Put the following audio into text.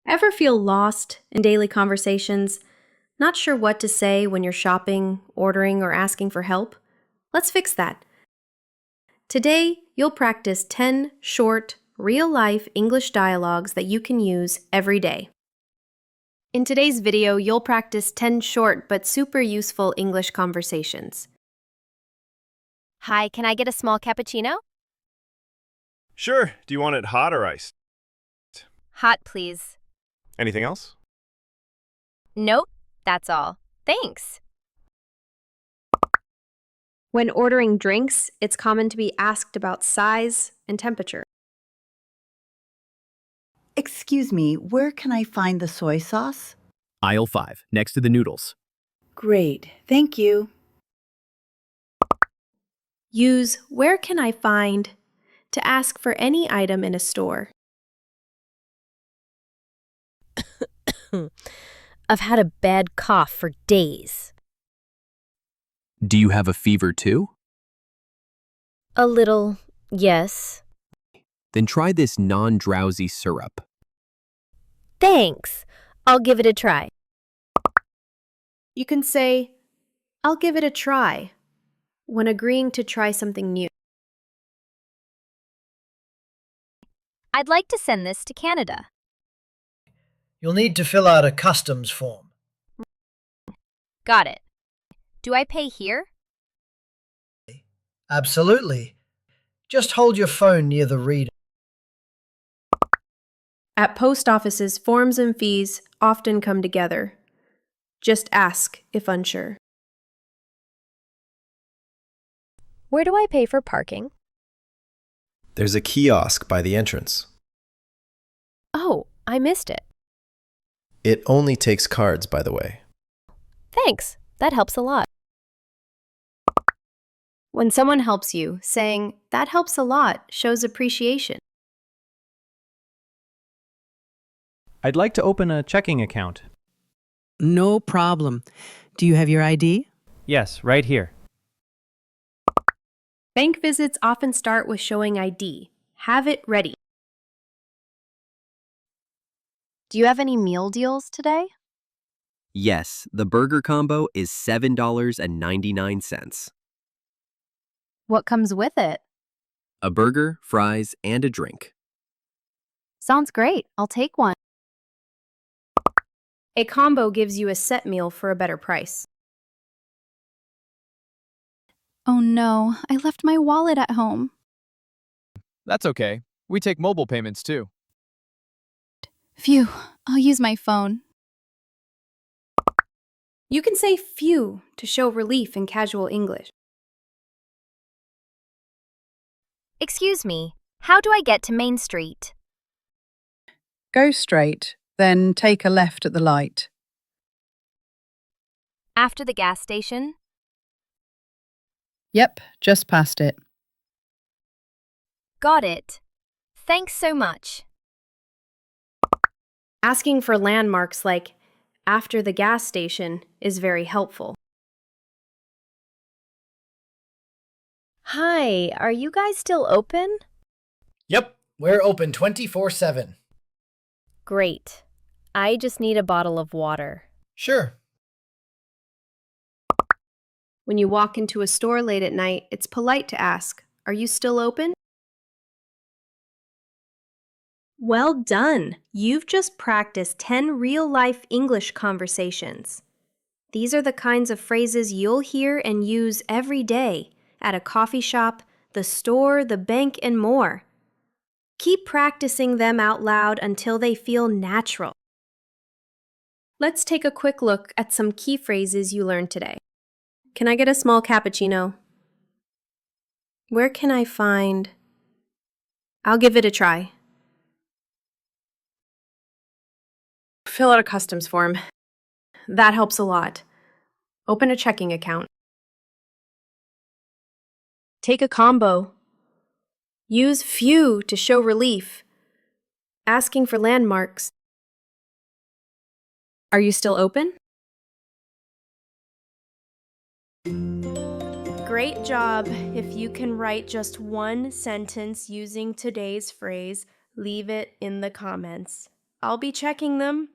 Ever feel lost in daily conversations? Not sure what to say when you're shopping, ordering, or asking for help? Let's fix that. Today, you'll practice 10 short, real-life English dialogues that you can use every day. In today's video, you'll practice 10 short but super useful English conversations. Hi, can I get a small cappuccino? Sure. Do you want it hot or iced? Hot, please. Anything else? Nope, that's all. Thanks. When ordering drinks, it's common to be asked about size and temperature. Excuse me, where can I find the soy sauce? Aisle 5, next to the noodles. Great, thank you. Use "Where can I find" to ask for any item in a store. I've had a bad cough for days. Do you have a fever too? A little, yes. Then try this non-drowsy syrup. Thanks. I'll give it a try. You can say, "I'll give it a try," when agreeing to try something new. I'd like to send this to Canada. You'll need to fill out a customs form. Got it. Do I pay here? Absolutely. Just hold your phone near the reader. At post offices, forms and fees often come together. Just ask if unsure. Where do I pay for parking? There's a kiosk by the entrance. Oh, I missed it. It only takes cards, by the way. Thanks. That helps a lot. When someone helps you, saying, "That helps a lot," shows appreciation. I'd like to open a checking account. No problem. Do you have your ID? Yes, right here. Bank visits often start with showing ID. Have it ready. Do you have any meal deals today? Yes, the burger combo is $7.99. What comes with it? A burger, fries, and a drink. Sounds great. I'll take one. A combo gives you a set meal for a better price. Oh no, I left my wallet at home. That's okay. We take mobile payments too. Phew, I'll use my phone. You can say "phew" to show relief in casual English. Excuse me, how do I get to Main Street? Go straight, then take a left at the light. After the gas station? Yep, just past it. Got it. Thanks so much. Asking for landmarks like "after the gas station" is very helpful. Hi, are you guys still open? Yep, we're open 24/7. Great. I just need a bottle of water. Sure. When you walk into a store late at night, it's polite to ask, "Are you still open?" Well done! You've just practiced 10 real-life English conversations. These are the kinds of phrases you'll hear and use every day at a coffee shop, the store, the bank, and more. Keep practicing them out loud until they feel natural. Let's take a quick look at some key phrases you learned today. Can I get a small cappuccino? Where can I find? I'll give it a try. Fill out a customs form. That helps a lot. Open a checking account. Take a combo. Use "phew" to show relief. Asking for landmarks. Are you still open? Great job! If you can write just one sentence using today's phrase, leave it in the comments. I'll be checking them.